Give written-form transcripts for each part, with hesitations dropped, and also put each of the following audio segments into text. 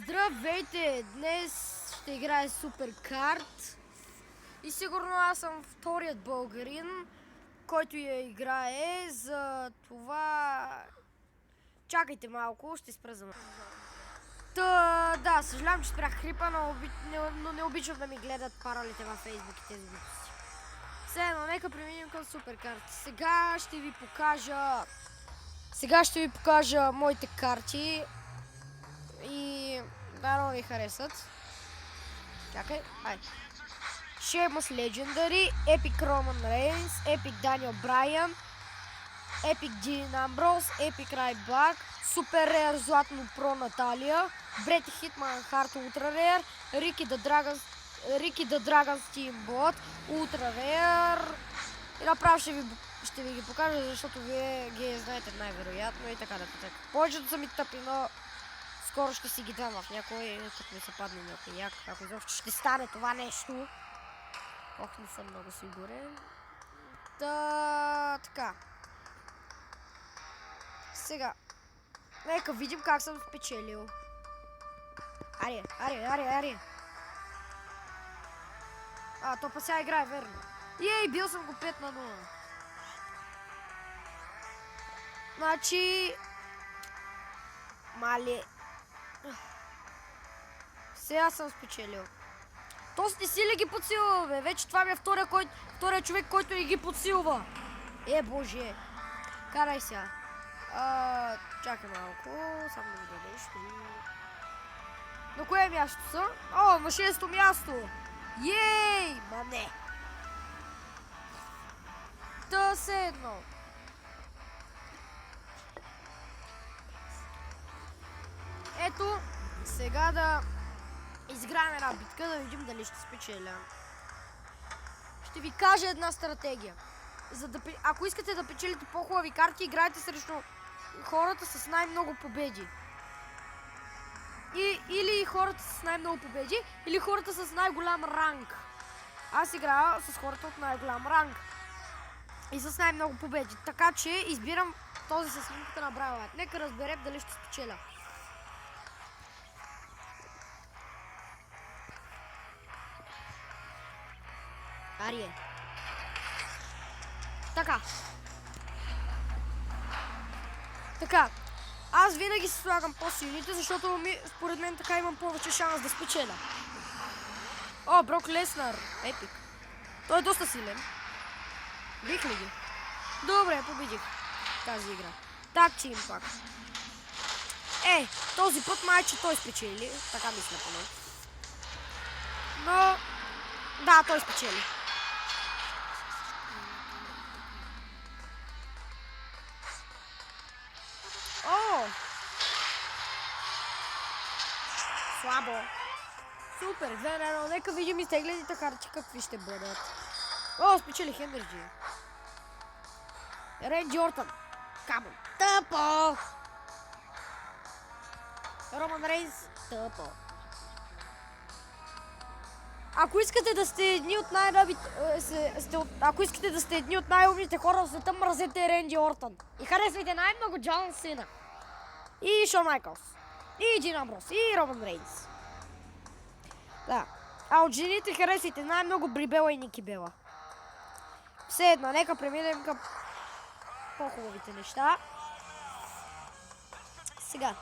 Здравейте! Днес ще играе Суперкарт и сигурно аз съм вторият българин, който я играе, за това... Чакайте малко, ще спра за да, съжалявам, че спрях хрипа, но не обичам да ми гледат паралите във Фейсбук и тези глупости. Все едно, нека преминем към Суперкарт. Сега ще ви покажа моите карти и да ви харесат. Чакай, ай. Sheamus Legendary, Epic Roman Reigns, Epic Daniel Bryan, Epic Dean Ambrose, Epic Ryback, Super Rare Златно Про Наталия, Брети Хитман Харт Ultra Rare, Ricky the Dragon Steamboat, Ultra Rare. И направо ще ви ги покажа, защото вие ги знаете най-вероятно и така нататък. Повечето са ми тъпи, но скоро ще си ги дам в някой, като ми се падне някой як, ако изобщо ще стане това нещо. Ох, не съм много сигурен. Така. Сега. Нека видим как съм спечелил. Аре. То па сега играе, верно. Ей, бил съм го 5-0. Значи... Мале. Сега съм спечелил. Тост не си ли ги подсилва, бе? Вече това ми е втория човек, който не ги подсилва. Боже. Карай сега. Чакай малко. Само да видя нещо. На кое място са? На 6-то място. Ей! Ма не. Все едно. Ето, сега да изиграем една битка, да видим дали ще спечеля. Ще ви кажа една стратегия. Ако искате да печелите по-хубави карти, играйте срещу хората с най-много победи. Или хората с най-много победи, или хората с най-голям ранг. Аз играя с хората от най-голям ранг. И с най-много победи. Така че избирам този с снимката на Брайлайт. Нека разберем дали ще спечеля. Арие. Така. Аз винаги се слагам по-силните, защото според мен така имам повече шанс да спечеля. Брок Леснар. Епик. Той е доста силен. Бих ли ги? Добре, победих тази игра. Такчи импакт. Този път майче той спечели. Така мисля поне. Но... Да, той спечели. Слабо. Супер, 2-1. Нека видим изтеглените карти какви ще бъдат. Спечелих Енерджи. Ренди Ортън. Камон. Тъпо. Роман Рейнс. Тъпо. Ако искате да сте едни от най-умните хора в света, мразете Ренди Ортън. И харесвайте най-много Джон Сина. И Шон Майкълс. И Дин Амброс. И Роман Рейнс. Да. А от жените харесвайте най-много Бри Бела и Ники Бела. Все едно, нека преминем към по-хубавите неща. Сега.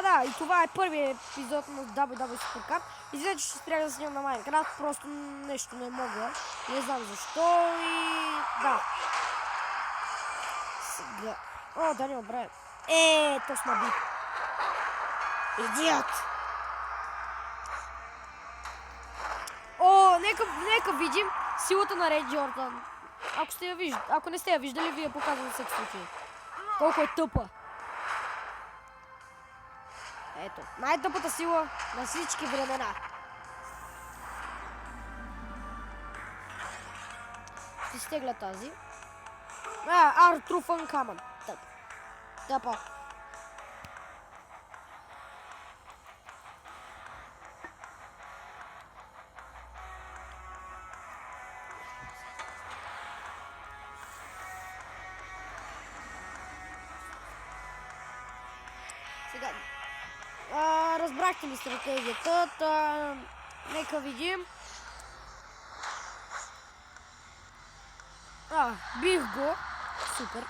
Да, и това е първият епизод на WWE Supercard. Извинете, че ще спрях да снимам на Майнкрафт, просто нещо не мога. Не знам защо и... Да. Сега... Даниел Брайан. То снаби. Идиот! Нека видим силата на Ренди Ортън. Ако не сте я виждали, ви я показвам всеки случай. Колко е тъпа. Ето, най-тъпата сила на всички времена. Ще стегля тази. Артруфън Камън. Тъпа. Сега. Разбрахте ли стратегията? Нека видим. Бих го. Супер.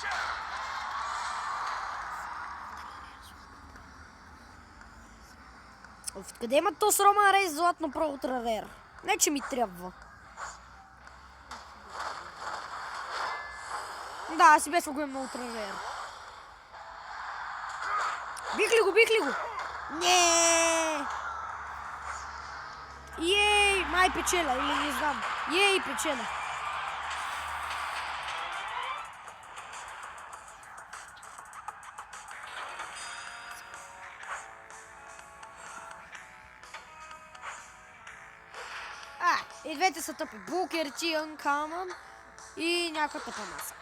Откъде има то с Роман Рейс златно про Ултра Рейр? Не, че ми трябва. Да, аз си без го имам на Ултра Рейр. Бих ли го? Не! Ей, май печеля, или не знам. Ей, печеля. И двете са тъпи. Booker T, Uncommon и някаква тъпа маса.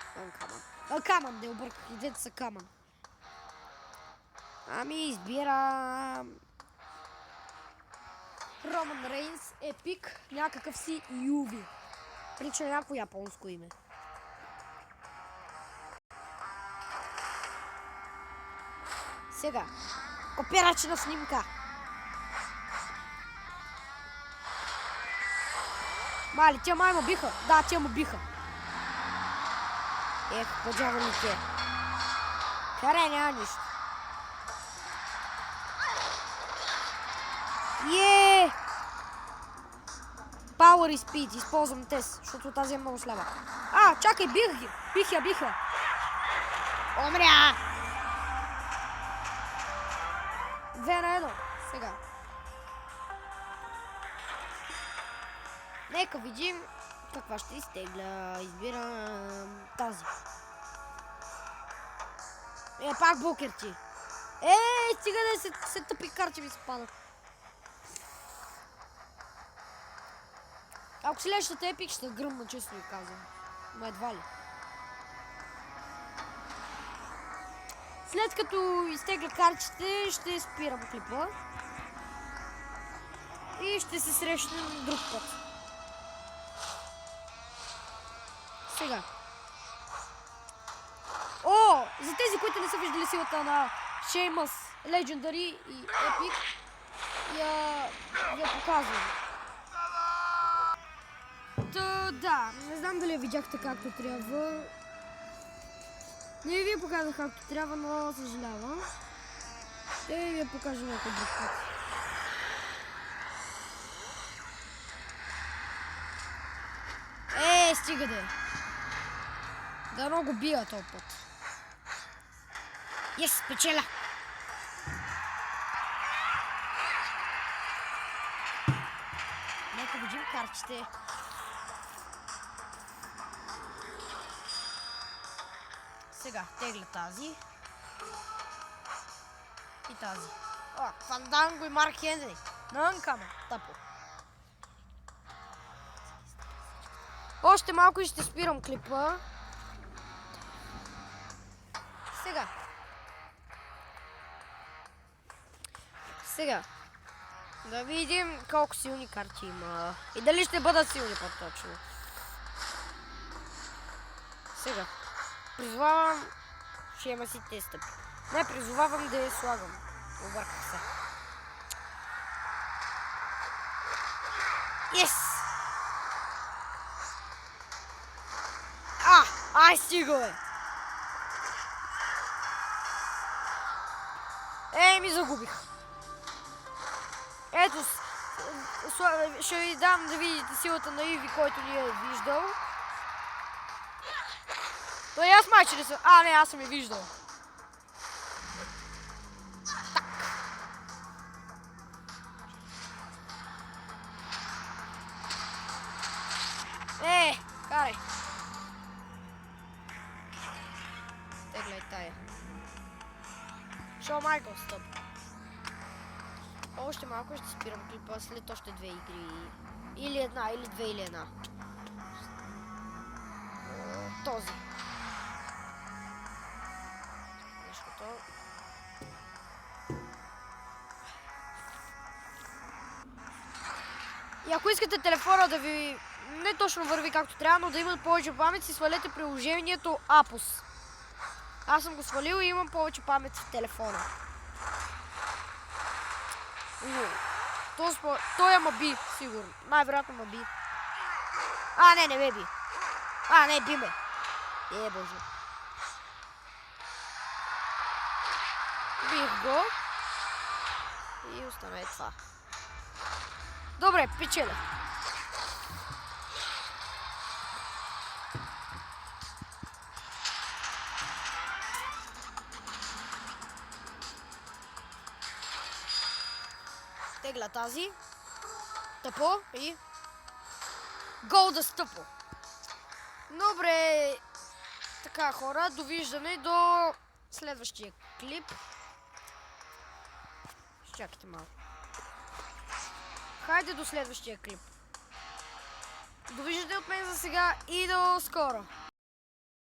Uncommon, да обърках. И двете са Common. Ами избирам... Роман Рейнс, Епик, някакъв си Юви. Прилича на някакво японско име. Сега. Копирачна снимка. Мали, тя май му биха. Да, тя му биха. Ех, по-дяволите. Карай, няма нищо. Power и Speed. Използвам тест, защото тази е много слаба. Чакай, бих ги. Биха. Умря! 2-1. Сега. Нека видим каква ще изтегля. Избирам тази. Пак Booker T. Стига да се тъпи карти ми се падат. Ако следващата Епик ще гръмна, честно ви казвам. Но едва ли. След като изтегля картите, ще спирам клипа. И ще се срещнем друг път. Сега. За тези, които не са виждали силата на Sheamus, Legendary и Epic, я показвам. Да, не знам дали я видяхте както трябва. Не ви показах както трябва, но съжалявам. Ще ви я покажа някой друг път. Стига да е. Да много бия този път. Печеля! Нека видим картите. Сега тегля тази. И тази. Фанданго и Марк Хенри. На Uncommon. Тъпо. Още малко и ще спирам клипа. Сега. Да видим колко силни карти има. И дали ще бъдат силни по-точно. Сега. Призовавам Sheamus и теста. Не, призовавам да я слагам. Обърках се. Стига, бе! Ми загубих. Ето, ще ви дам да видите силата на Иви, който ни е виждал. Но и аз майче не съм. Не, аз съм я виждал. Карай. Теглай тая. Шоу Майкъл стоп. Още малко ще спирам клипа след още две игри. Или една, или две, или една. Този. Нещото. И ако искате телефона да ви не точно върви както трябва, но да имат повече памет, си свалете приложението Apus. Аз съм го свалил и имам повече памет в телефона. Той е би, сигурно. Най-вероятно би. Не ме би. Не, би ме. Боже. Бих го. И остане това. Добре, печеля. Тегля тази. Тъпо и... Гол да стъпо. Добре. Така, хора, довиждане до следващия клип. Чакайте малко. Хайде до следващия клип. Довиждане от мен за сега и до скоро.